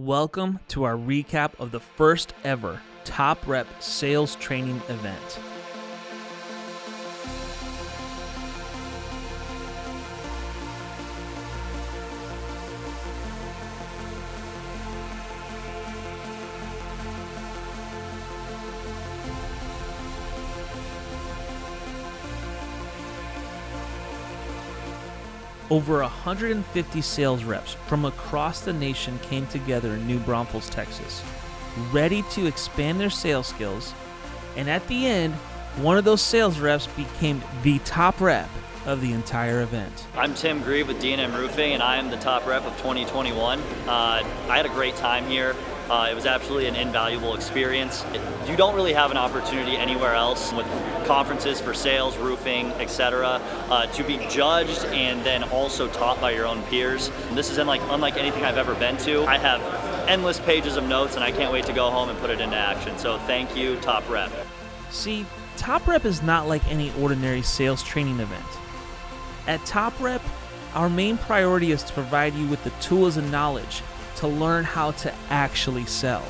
Welcome to our recap of the first ever Top Rep sales training event. Over 150 sales reps from across the nation came together in New Braunfels, Texas, ready to expand their sales skills, and at the end, one of those sales reps became the top rep of the entire event. I'm Tim Grieve with D&M Roofing, and I am the top rep of 2021. I had a great time here. It was absolutely an invaluable experience. You don't really have an opportunity anywhere else with conferences for sales, roofing, etc., to be judged and then also taught by your own peers. And this is unlike anything I've ever been to. I have endless pages of notes, and I can't wait to go home and put it into action. So thank you, Top Rep. See, Top Rep is not like any ordinary sales training event. At Top Rep, our main priority is to provide you with the tools and knowledge to learn how to actually sell.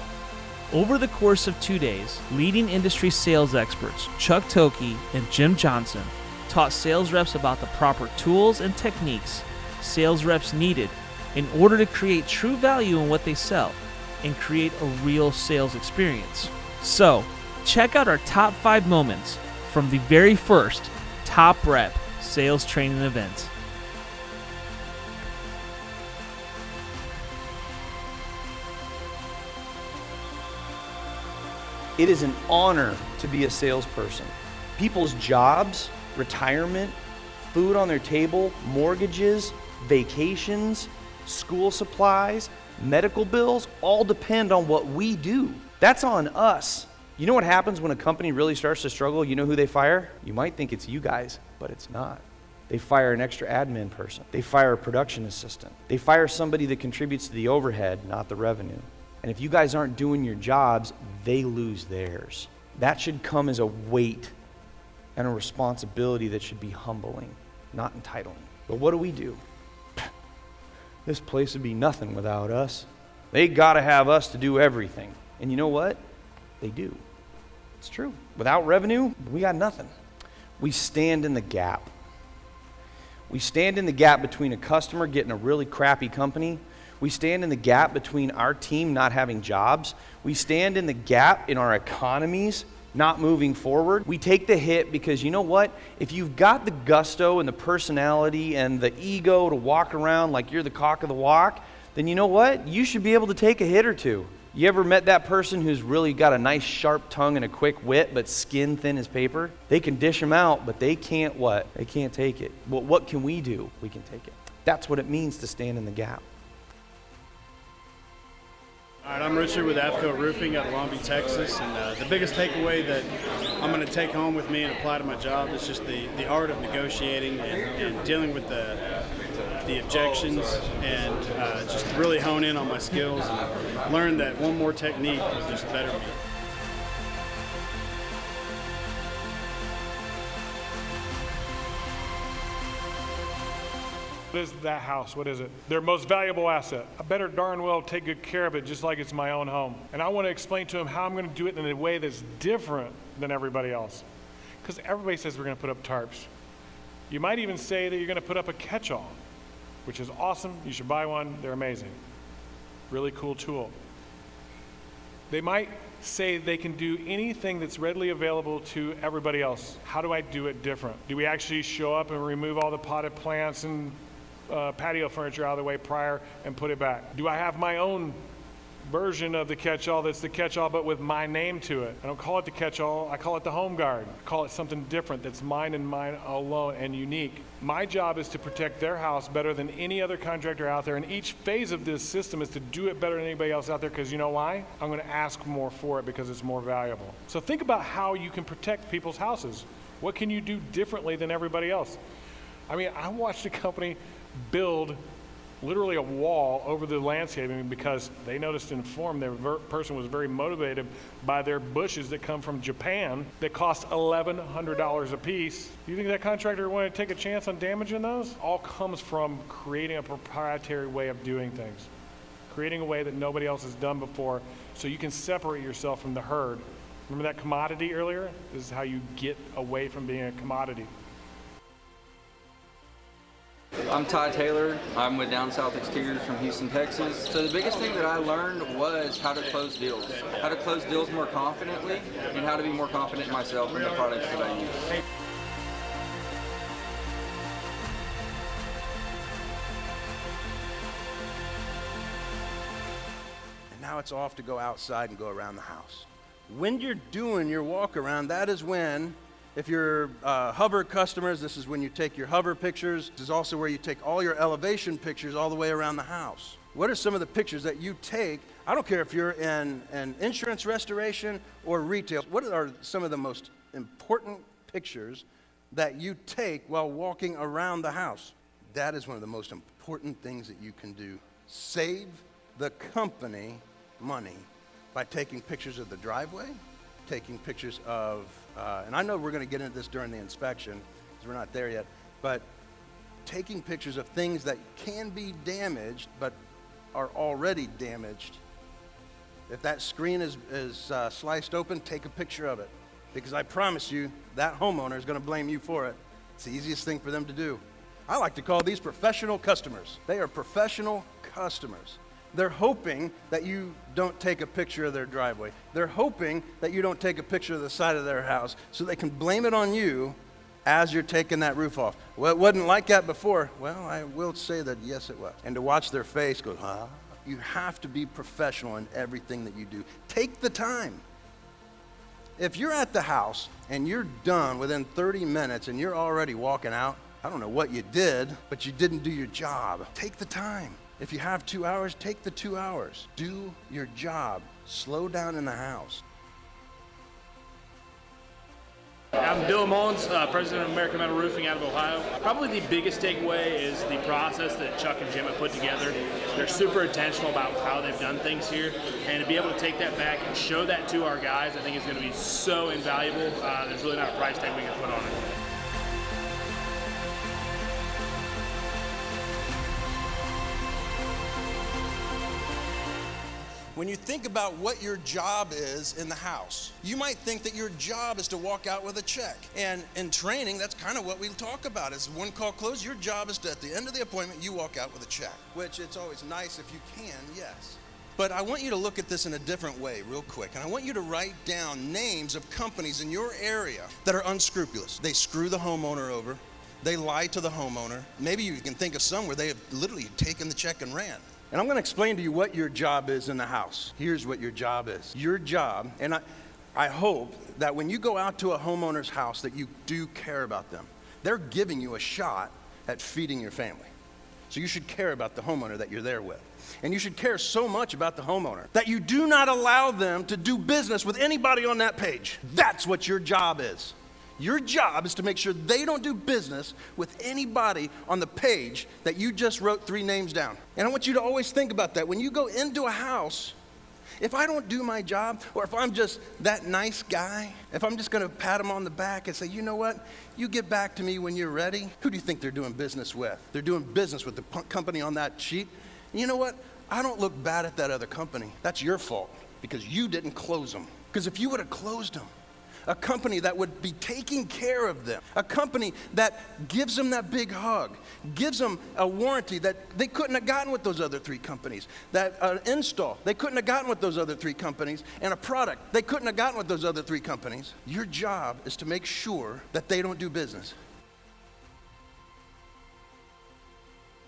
Over the course of 2 days, leading industry sales experts Chuck Thokey and Jim Johnson taught sales reps about the proper tools and techniques sales reps needed in order to create true value in what they sell and create a real sales experience. So, check out our top 5 moments from the very first Top Rep sales training event. It is an honor to be a salesperson. People's jobs, retirement, food on their table, mortgages, vacations, school supplies, medical bills, all depend on what we do. That's on us. You know what happens when a company really starts to struggle? You know who they fire? You might think it's you guys, but it's not. They fire an extra admin person. They fire a production assistant. They fire somebody that contributes to the overhead, not the revenue. And if you guys aren't doing your jobs, they lose theirs. That should come as a weight and a responsibility that should be humbling, not entitling. But what do? This place would be nothing without us. They gotta have us to do everything. And you know what? They do. It's true. Without revenue, we got nothing. We stand in the gap. We stand in the gap between a customer getting a really crappy company. We stand in the gap between our team not having jobs. We stand in the gap in our economies not moving forward. We take the hit because you know what? If you've got the gusto and the personality and the ego to walk around like you're the cock of the walk, then you know what? You should be able to take a hit or two. You ever met that person who's really got a nice sharp tongue and a quick wit but skin thin as paper? They can dish them out, but they can't what? They can't take it. Well, what can we do? We can take it. That's what it means to stand in the gap. All right, I'm Richard with AFCO Roofing out of Long Beach, Texas, and the biggest takeaway that I'm going to take home with me and apply to my job is just the art of negotiating and dealing with the objections and just really hone in on my skills and learn that one more technique will just better me. What is that house? What is it? Their most valuable asset. I better darn well take good care of it just like it's my own home. And I want to explain to them how I'm going to do it in a way that's different than everybody else. Because everybody says we're going to put up tarps. You might even say that you're going to put up a catch-all, which is awesome. You should buy one. They're amazing. Really cool tool. They might say they can do anything that's readily available to everybody else. How do I do it different? Do we actually show up and remove all the potted plants and patio furniture out of the way prior and put it back? Do I have my own version of the catch-all that's the catch-all but with my name to it? I don't call it the catch-all, I call it the home guard. I call it something different that's mine and mine alone and unique. My job is to protect their house better than any other contractor out there, and each phase of this system is to do it better than anybody else out there, because you know why? I'm going to ask more for it because it's more valuable. So think about how you can protect people's houses. What can you do differently than everybody else? I mean, I watched a company build literally a wall over the landscaping because they noticed in form their person was very motivated by their bushes that come from Japan that cost $1,100 a piece. Do you think that contractor would want to take a chance on damaging those? All comes from creating a proprietary way of doing things. creating a way that nobody else has done before so you can separate yourself from the herd. Remember that commodity earlier? This is how you get away from being a commodity. I'm Ty Taylor. I'm with Down South Exteriors from Houston, Texas. So the biggest thing that I learned was how to close deals. How to close deals more confidently and how to be more confident in myself and the products that I use. And now it's off to go outside and go around the house. When you're doing your walk around, that is when, if you're hover customers, this is when you take your hover pictures. This is also where you take all your elevation pictures all the way around the house. What are some of the pictures that you take? I don't care if you're in an insurance restoration or retail. What are some of the most important pictures that you take while walking around the house? That is one of the most important things that you can do. Save the company money by taking pictures of the driveway, taking pictures of, and I know we're going to get into this during the inspection, because we're not there yet, but taking pictures of things that can be damaged, but are already damaged. If that screen is sliced open, take a picture of it, because I promise you, that homeowner is going to blame you for it. It's the easiest thing for them to do. I like to call these professional customers. They are professional customers. They're hoping that you don't take a picture of their driveway. They're hoping that you don't take a picture of the side of their house so they can blame it on you as you're taking that roof off. Well, it wasn't like that before. Well, I will say that yes, it was. And to watch their face go, huh? You have to be professional in everything that you do. Take the time. If you're at the house and you're done within 30 minutes and you're already walking out, I don't know what you did, but you didn't do your job. Take the time. If you have 2 hours, take the 2 hours. Do your job. Slow down in the house. I'm Bill Mullins, president of American Metal Roofing out of Ohio. Probably the biggest takeaway is the process that Chuck and Jim have put together. They're super intentional about how they've done things here, and to be able to take that back and show that to our guys, I think is going to be so invaluable. There's really not a price tag we can put on it. When you think about what your job is in the house, you might think that your job is to walk out with a check. And in training, that's kind of what we talk about. Is one call closed, your job is to, at the end of the appointment, you walk out with a check. Which it's always nice if you can, yes. But I want you to look at this in a different way real quick. And I want you to write down names of companies in your area that are unscrupulous. They screw the homeowner over. They lie to the homeowner. Maybe you can think of some where they have literally taken the check and ran. And I'm going to explain to you what your job is in the house. Here's what your job is. Your job, and I hope that when you go out to a homeowner's house that you do care about them. They're giving you a shot at feeding your family. So you should care about the homeowner that you're there with. And you should care so much about the homeowner that you do not allow them to do business with anybody on that page. That's what your job is. Your job is to make sure they don't do business with anybody on the page that you just wrote 3 names down. And I want you to always think about that. When you go into a house, if I don't do my job, or if I'm just that nice guy, if I'm just going to pat them on the back and say, you know what, you get back to me when you're ready, who do you think they're doing business with? They're doing business with the company on that sheet. And you know what? I don't look bad at that other company. That's your fault because you didn't close them. Because if you would have closed them, a company that would be taking care of them, a company that gives them that big hug, gives them a warranty that they couldn't have gotten with those other 3 companies, that an install they couldn't have gotten with those other 3 companies, and a product they couldn't have gotten with those other 3 companies. Your job is to make sure that they don't do business.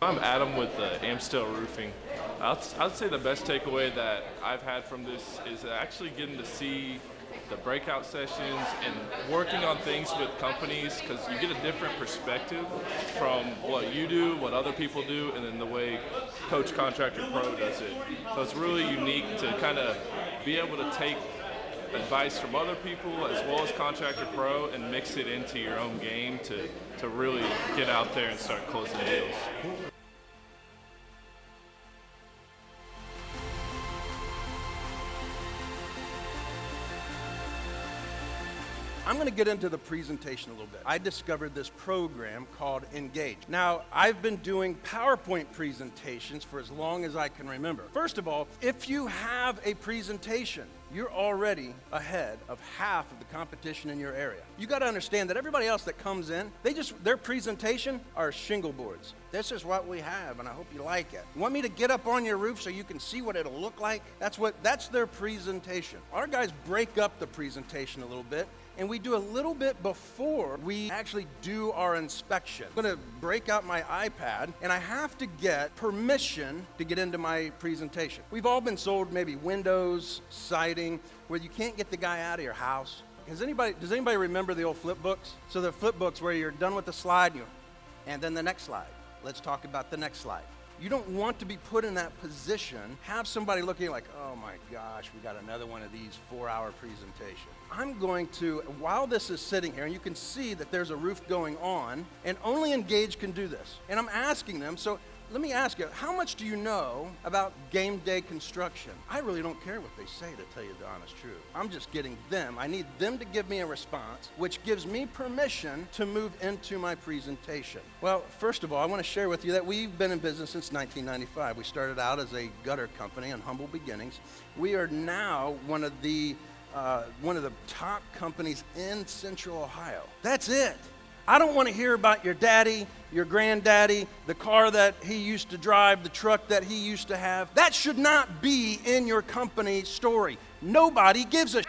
I'm Adam with Amstel Roofing. I'd say the best takeaway that I've had from this is actually getting to see the breakout sessions and working on things with companies, because you get a different perspective from what you do, what other people do, and then the way Coach Contractor Pro does it. So it's really unique to kind of be able to take advice from other people as well as Contractor Pro and mix it into your own game to really get out there and start closing deals. I'm going to get into the presentation a little bit. I discovered this program called Engage. Now, I've been doing PowerPoint presentations for as long as I can remember. First of all, if you have a presentation, you're already ahead of half of the competition in your area. You got to understand that everybody else that comes in, their presentation are shingle boards. This is what we have, and I hope you like it. You want me to get up on your roof so you can see what it'll look like? That's their presentation. Our guys break up the presentation a little bit, and we do a little bit before we actually do our inspection. I'm going to break out my iPad, and I have to get permission to get into my presentation. We've all been sold maybe windows, siding, where you can't get the guy out of your house. Does anybody remember the old flip books? So the flip books where you're done with the slide, and then the next slide. Let's talk about the next slide. You don't want to be put in that position, have somebody looking like, oh my gosh, we got another one of these 4-hour presentations. I'm going to, while this is sitting here, and you can see that there's a roof going on, and only Engage can do this. And I'm asking them, so let me ask you, how much do you know about game day construction? I really don't care what they say, to tell you the honest truth. I'm just getting them. I need them to give me a response, which gives me permission to move into my presentation. Well, first of all, I want to share with you that we've been in business since 1995. We started out as a gutter company on humble beginnings. We are now one of the top companies in Central Ohio. That's it. I don't want to hear about your daddy, your granddaddy, the car that he used to drive, the truck that he used to have. That should not be in your company story. Nobody gives a shit.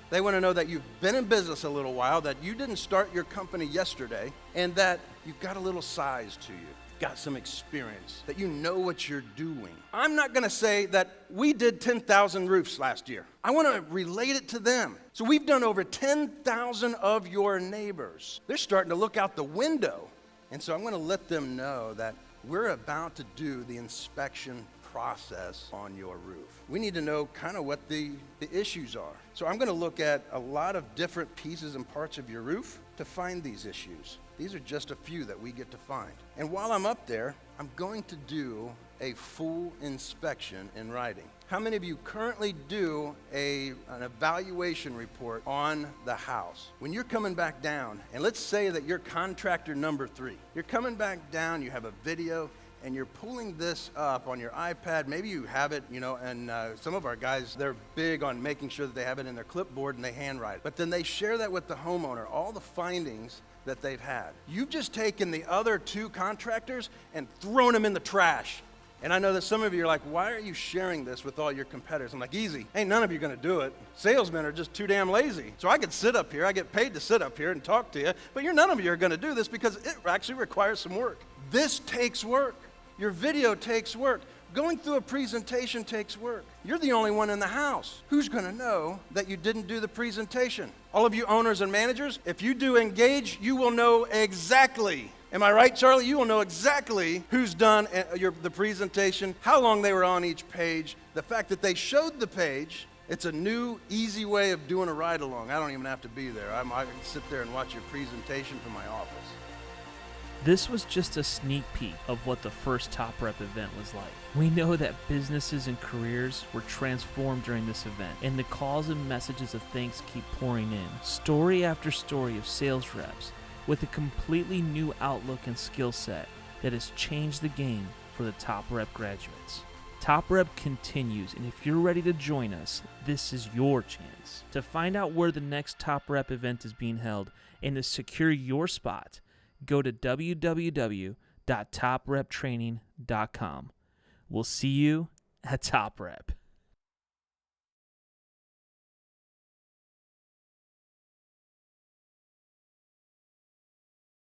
They want to know that you've been in business a little while, that you didn't start your company yesterday, and that you've got a little size to you. Got some experience, that you know what you're doing. I'm not going to say that we did 10,000 roofs last year. I want to relate it to them. So we've done over 10,000 of your neighbors. They're starting to look out the window. And so I'm going to let them know that we're about to do the inspection process on your roof. We need to know kind of what the issues are. So I'm going to look at a lot of different pieces and parts of your roof to find these issues. These are just a few that we get to find. And while I'm up there, I'm going to do a full inspection in writing. How many of you currently do an evaluation report on the house? When you're coming back down, and let's say that you're contractor number 3. You're coming back down, you have a video, and you're pulling this up on your iPad. Maybe you have it, and some of our guys, they're big on making sure that they have it in their clipboard and they handwrite it. But then they share that with the homeowner, all the findings that they've had. You've just taken the other 2 contractors and thrown them in the trash. And I know that some of you are like, why are you sharing this with all your competitors? I'm like, easy. Ain't none of you going to do it. Salesmen are just too damn lazy. So I could sit up here. I get paid to sit up here and talk to you. But none of you are going to do this because it actually requires some work. This takes work. Your video takes work. Going through a presentation takes work. You're the only one in the house. Who's going to know that you didn't do the presentation? All of you owners and managers, if you do Engage, you will know exactly. Am I right, Charlie? You will know exactly who's done the presentation, how long they were on each page, the fact that they showed the page. It's a new, easy way of doing a ride-along. I don't even have to be there. I can sit there and watch your presentation from my office. This was just a sneak peek of what the first Top Rep event was like. We know that businesses and careers were transformed during this event, and the calls and messages of thanks keep pouring in. Story after story of sales reps with a completely new outlook and skill set that has changed the game for the Top Rep graduates. Top Rep continues, and if you're ready to join us, this is your chance. To find out where the next Top Rep event is being held and to secure your spot, go to www.topreptraining.com. We'll see you at Top Rep.